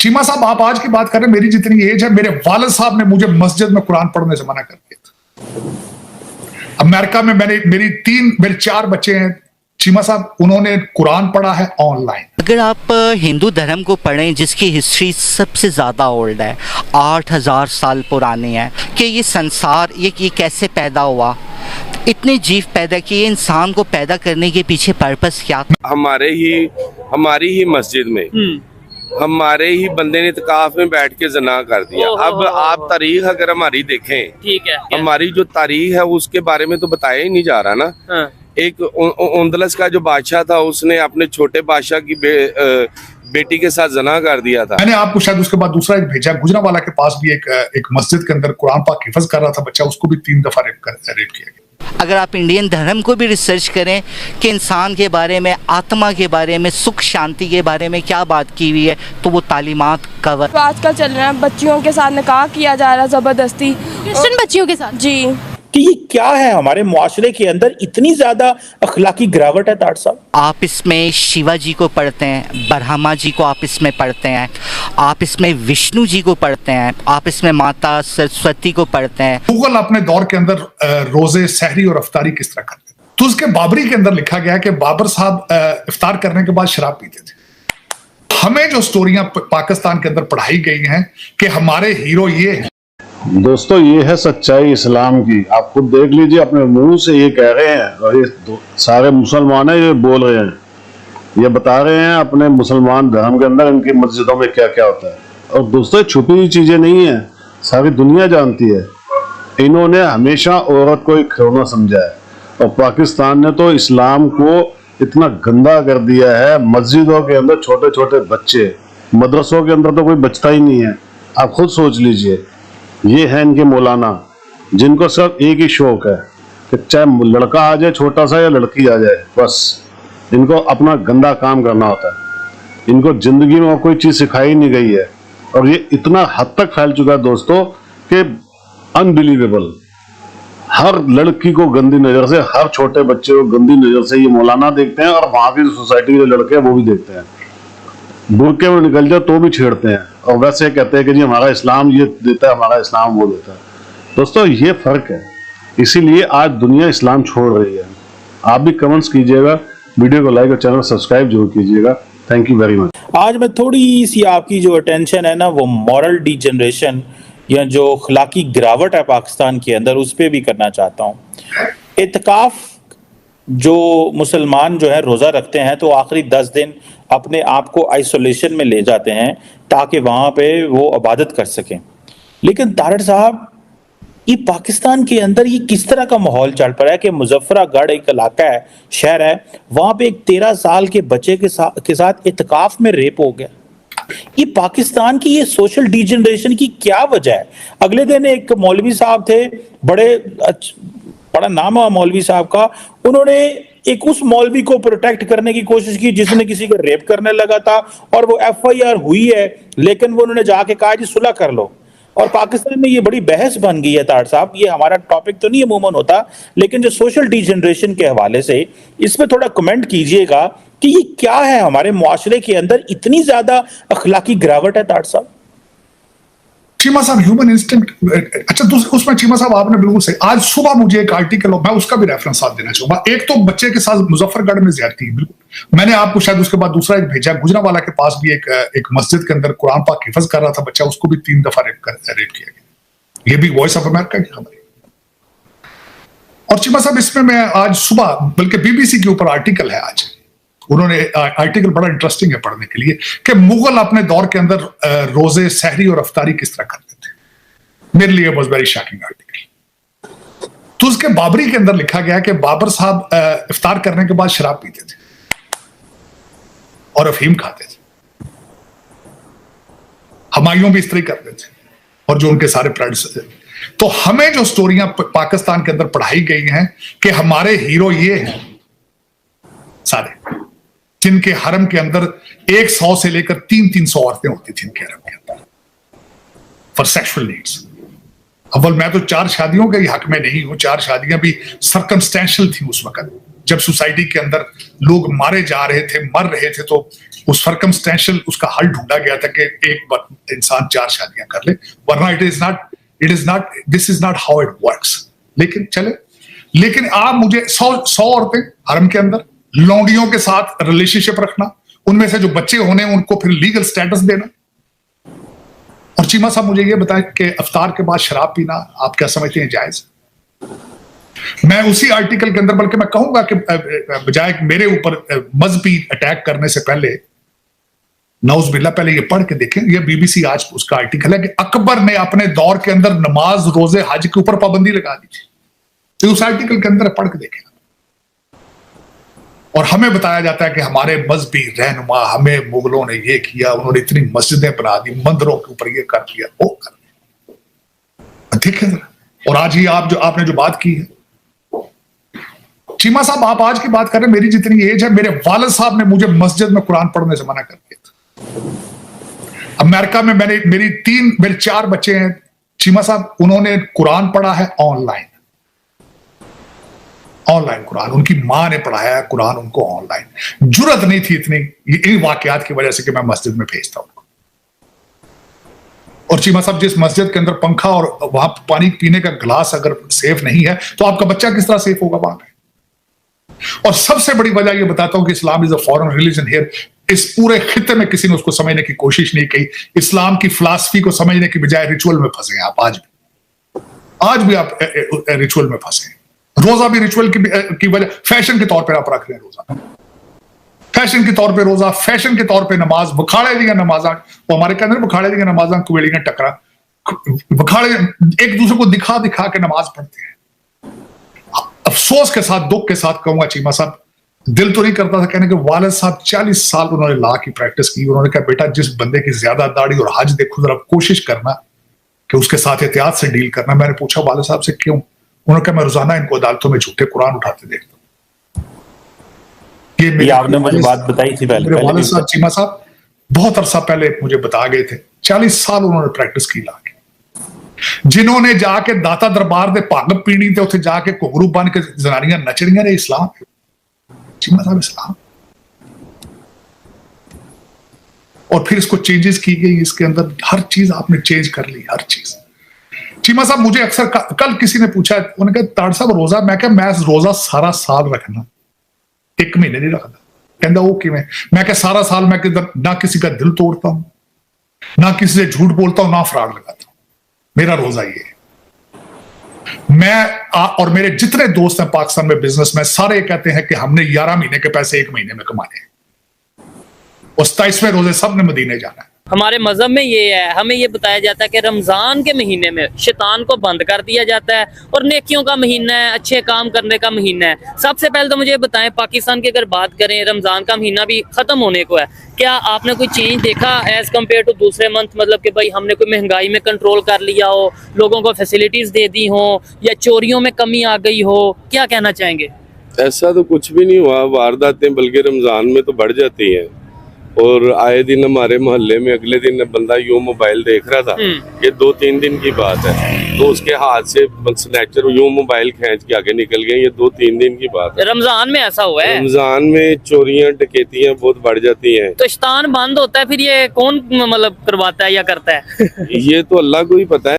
चीमा साहब, आप आज की बात कर रहे हैं, मेरी जितनी एज है, मेरे वालिद साहब ने मुझे मस्जिद में कुरान पढ़ने से मना कर दिया था। अमेरिका में मेरे 4 बच्चे हैं चीमा साहब, उन्होंने कुरान पढ़ा है ऑनलाइन। अगर आप हिंदू धर्म को पढ़ें जिसकी हिस्ट्री सबसे ज़्यादा ओल्ड है, 8000 साल पुरानी है, कि ये संसार ये कैसे पैदा हुआ, इतने जीव पैदा किए, इंसान को पैदा करने के पीछे पर्पस क्या? हमारी ही मस्जिद में हमारे ही बंदे ने इत्काफ में बैठ के जना कर दिया। अब आप तारीख अगर हमारी देखें, ठीक है, हमारी जो तारीख है उसके बारे में तो बताया ही नहीं जा रहा ना। हाँ। एक उंदलस का जो बादशाह था, उसने अपने छोटे बादशाह की बेटी के साथ जना कर दिया था। मैंने आपको शायद उसके बाद दूसरा एक भेजा, गुजरांवाला के पास भी एक मस्जिद के अंदर कुरान पाक हिफ्ज कर रहा था बच्चा, उसको भी 3 दफा रेप किया गया। अगर आप इंडियन धर्म को भी रिसर्च करें कि इंसान के बारे में, आत्मा के बारे में, सुख शांति के बारे में क्या बात की हुई है, तो वो तालीमात कवर। तो आजकल चल रहा है बच्चियों के साथ निकाह किया जा रहा है ज़बरदस्ती, क्रिश्चियन बच्चियों के साथ जी। कि ये क्या है हमारे मुआशरे के अंदर इतनी ज्यादा अखलाकी गिरावट है ताड़ साहब। आप इसमें शिवा जी को पढ़ते हैं, ब्रह्मा जी को आप इसमें पढ़ते हैं, आप इसमें विष्णु जी को पढ़ते हैं, आप इसमें माता सरस्वती को पढ़ते हैं। गूगल अपने दौर के अंदर रोजे, सहरी और अफ्तारी किस तरह करते, तो उसके बाबरी के अंदर लिखा गया कि बाबर साहब इफ्तार करने के बाद शराब पीते थे। हमें जो स्टोरियां पाकिस्तान के अंदर पढ़ाई गई हैं कि हमारे हीरो ये हैं। दोस्तों, ये है सच्चाई इस्लाम की। आप खुद देख लीजिए, अपने मुंह से ये कह रहे हैं और ये सारे मुसलमान है, ये बोल रहे हैं, ये बता रहे हैं अपने मुसलमान धर्म के अंदर इनकी मस्जिदों में क्या क्या होता है। और दोस्तों, छुपी हुई चीजें नहीं है, सारी दुनिया जानती है। इन्होंने हमेशा औरत को एक खिलौना समझा है और पाकिस्तान ने तो इस्लाम को इतना गंदा कर दिया है। मस्जिदों के अंदर छोटे छोटे बच्चे, मदरसों के अंदर तो कोई बचता ही नहीं है। आप खुद सोच लीजिए, ये है इनके मौलाना, जिनको सिर्फ एक ही शौक है कि चाहे लड़का आ जाए छोटा सा या लड़की आ जाए, बस इनको अपना गंदा काम करना होता है। इनको जिंदगी में और कोई चीज सिखाई नहीं गई है और ये इतना हद तक फैल चुका है दोस्तों कि अनबिलीवेबल। हर लड़की को गंदी नजर से, हर छोटे बच्चे को गंदी नजर से ये मौलाना देखते हैं और वहां की सोसाइटी के जो लड़के हैं वो भी देखते हैं। बुरके में निकल जाए तो भी छेड़ते हैं और वैसे कहते हैं कि जी हमारा इस्लाम ये देता है, हमारा इस्लाम वो देता है। दोस्तों, ये फर्क है, इसीलिए आज दुनिया इस्लाम छोड़ रही है। आप भी कमेंट्स कीजिएगा, वीडियो को लाइक और चैनल सब्सक्राइब जरूर कीजिएगा। Thank you very much. आज मैं थोड़ी सी आपकी जो अटेंशन है ना, वो मॉरल डिजनरेशन या जो अखलाकी गिरावट है पाकिस्तान के अंदर, उस पर भी करना चाहता हूँ। इत्काफ जो मुसलमान जो है रोज़ा रखते हैं तो आखिरी 10 दिन अपने आप को आइसोलेशन में ले जाते हैं ताकि वहाँ पे वो इबादत कर सकें। लेकिन तारड़ साहब, ये पाकिस्तान के अंदर ये किस तरह का माहौल चल पड़ा है कि मुजफ्फरागढ़ एक इलाका है, शहर है, वहाँ पे एक 13 साल के बच्चे के साथ इत्काफ में रेप हो गया। ये पाकिस्तान की ये सोशल डिजनरेशन की क्या वजह है? अगले दिन एक मौलवी साहब थे, बड़ा नाम है मौलवी साहब का, उन्होंने एक उस मौलवी को प्रोटेक्ट करने की कोशिश की जिसने किसी को रेप करने लगा था और वो FIR हुई है, लेकिन वो उन्होंने जाके कहा जी सुलह कर लो। और पाकिस्तान में ये बड़ी बहस बन गई है ताड़ साहब। ये हमारा टॉपिक तो नहीं अमूमन होता, लेकिन जो सोशल डिजनरेशन के हवाले से इस पे थोड़ा कमेंट कीजिएगा कि ये क्या है हमारे मुआशरे के अंदर इतनी ज्यादा अखलाकी गिरावट है ताड़ साहब। चीमा साहब, ह्यूमन इंस्टिंक्ट, अच्छा उसमें चीमा साहब आपने बिल्कुल सही। आज सुबह मुझे एक आर्टिकल, मैं उसका भी रेफरेंस साथ देना चाहूंगा। एक तो बच्चे के साथ मुजफ्फरगढ़ में ज्यादती, बिल्कुल मैंने आपको शायद उसके बाद दूसरा एक भेजा, गुजरांवाला के पास भी एक मस्जिद के अंदर कुरान पाक हिफ्ज कर रहा था बच्चा, उसको भी 3 दफा रेप किया गया। ये भी वॉइस ऑफ अमेरिका की खबर है। और चीमा साहब, इसमें मैं आज सुबह, बल्कि BBC के ऊपर आर्टिकल है आज, उन्होंने आर्टिकल बड़ा इंटरेस्टिंग है पढ़ने के लिए कि मुगल अपने दौर के अंदर रोजे, सहरी और अफ्तारी किस तरह करते थे। मेरे लिए वाज वेरी शॉकिंग आर्टिकल। तो उसके बाबरी के अंदर लिखा गया कि बाबर साहब इफ्तार करने के बाद शराब पीते थे और अफीम खाते थे। हुमायूं भी इस तरह करते थे और जो उनके सारे प्रेडेसेसर। तो हमें जो स्टोरियां पाकिस्तान के अंदर पढ़ाई गई हैं कि हमारे हीरो ये हैं सारे, जिनके हरम के अंदर 100 से लेकर 300 औरतें होती थी इनके हरम के अंदर फॉर सेक्सुअल नीड्स। अव्वल मैं तो 4 शादियों के हक में नहीं हूं, 4 शादियां भी सर्कमस्टेंशियल थी उस वक्त, जब सोसाइटी के अंदर लोग मारे जा रहे थे, मर रहे थे, तो उस सर्कमस्टेंशियल उसका हल ढूंढा गया था कि एक इंसान 4 शादियां कर ले, वरना it is not this is not how it works. लेकिन चले, लेकिन आप मुझे 100 औरतें हरम के अंदर लौंडियों के साथ रिलेशनशिप रखना, उनमें से जो बच्चे होने उनको फिर लीगल स्टेटस देना, और चीमा साहब मुझे ये बताएं कि इफ्तार के बाद शराब पीना आप क्या समझते हैं जायज? मैं उसी आर्टिकल के अंदर, बल्कि मैं कहूंगा कि बजाय मेरे ऊपर मजहबी अटैक करने से पहले, नौज बिल्ला, पहले ये पढ़ के देखें। ये BBC आज उसका आर्टिकल है कि अकबर ने अपने दौर के अंदर नमाज, रोजे, हज के ऊपर पाबंदी लगा दी थी। तो उस आर्टिकल के अंदर पढ़ के देखें। और हमें बताया जाता है कि हमारे मजहबी रहनुमा, हमें मुगलों ने ये किया, उन्होंने इतनी मस्जिदें बना दी, मंदिरों के ऊपर ये कर दिया, वो कर दिया। देखें जरा। और आज ही आपने जो बात की है, चीमा साहब आप आज की बात कर रहे हैं, मेरी जितनी एज है, मेरे वालिद साहब ने मुझे मस्जिद में कुरान पढ़ने से मना कर दिया था। अमेरिका में मेरे 4 बच्चे हैं चीमा साहब, उन्होंने कुरान पढ़ा है ऑनलाइन कुरान, उनकी मां ने पढ़ाया है कुरान उनको ऑनलाइन। जुर्रत नहीं थी इतनी इन वाकयात की वजह से कि मैं मस्जिद में भेजता उनको। और चीमा साहब, जिस मस्जिद के अंदर पंखा और वहां पानी पीने का गिलास अगर सेफ नहीं है, तो आपका बच्चा किस तरह सेफ होगा वहां पे? और सबसे बड़ी वजह यह बताता हूं कि Islam is a foreign religion here. इस पूरे खित्ते में किसी ने उसको समझने की कोशिश नहीं की। इस्लाम की फिलॉसफी को समझने की बजाय रिचुअल में फंसे हैं आप। आज भी आप रिचुअल में फंसे हैं। रोजा भी रिचुअल की वजह, फैशन के तौर पर आप रख रहे हैं रोजा, फैशन के तौर पे रोजा, फैशन के तौर पे नमाज, बखाड़े दिया नमाजा, वो हमारे कहते हैं बखाड़े दिया नमाजा, कुवेड़ियां टकरा, बखाड़े एक दूसरे को दिखा दिखा के नमाज पढ़ते हैं। अफसोस के साथ, दुख के साथ कहूंगा चीमा साहब, दिल तो नहीं करता था कहने के वालिद साहब 40 साल उन्होंने ला की प्रैक्टिस की। उन्होंने कहा बेटा, जिस बंदे की ज्यादा दाढ़ी और हज देखो, जरा कोशिश करना कि उसके साथ एहतियात से डील करना। मैंने पूछा वालिद साहब से क्यों? उन्होंने कहा मैं रोजाना इनको अदालतों में झूठे कुरान उठाते देखता हूं। ये आपने मुझे बात बताई थी पहले। मेरे वालिद साहब चीमा साहब बहुत अरसा पहले मुझे बता गए थे, 40 साल उन्होंने प्रैक्टिस की ला के। जिन्होंने जाके दाता दरबार दे भंग पीनी ते उत्थे जाके घुंघरू बन के जनानियां नचनियां ने, इस्लाम चीमा साहब इस्लाम। और फिर इसको चेंजेस की गई, इसके अंदर हर चीज आपने चेंज कर ली, हर चीज। चीमा साहब मुझे अक्सर कल किसी ने पूछा, उन्होंने कहा ताड़ साहब रोजा, मैं क्या मैं रोजा सारा साल रखना, 1 महीने नहीं रखता। कहता वो किवें? मैं क्या सारा साल मैं ना किसी का दिल तोड़ता हूं, ना किसी से झूठ बोलता हूं, ना फ्रॉड लगाता हूं। मेरा रोजा ये है। और मेरे जितने दोस्त हैं पाकिस्तान में बिजनेस में, सारे कहते हैं कि हमने 11 महीने के पैसे 1 महीने में कमाने हैं, और 27वें रोजे सब ने मदीने जाना है। हमारे मजहब में ये है, हमें ये बताया जाता है कि रमजान के महीने में शैतान को बंद कर दिया जाता है और नेकियों का महीना है, अच्छे काम करने का महीना है। सबसे पहले तो मुझे बताएं, पाकिस्तान की अगर बात करें, रमजान का महीना भी खत्म होने को है, क्या आपने कोई चेंज देखा एज कम्पेयर टू दूसरे मंथ? मतलब कि भाई हमने कोई महंगाई में कंट्रोल कर लिया हो, लोगों को फैसिलिटीज दे दी हो, या चोरियों में कमी आ गई हो, क्या कहना चाहेंगे? ऐसा तो कुछ भी नहीं हुआ। वारदातें बल्कि रमजान में तो बढ़ जाती हैं, और आए दिन हमारे मोहल्ले में अगले दिन बंदा यूं मोबाइल देख रहा था, ये 2-3 दिन की बात है, तो उसके हाथ से स्नैचर यूं मोबाइल खींच के आगे निकल गए। ये 2-3 दिन की बात है। रमजान में ऐसा हुआ है? रमजान में चोरियां डकैतियां बहुत बढ़ जाती हैं। तो शैतान बंद होता है, फिर ये कौन मतलब करवाता है या करता है? ये तो अल्लाह को ही पता है।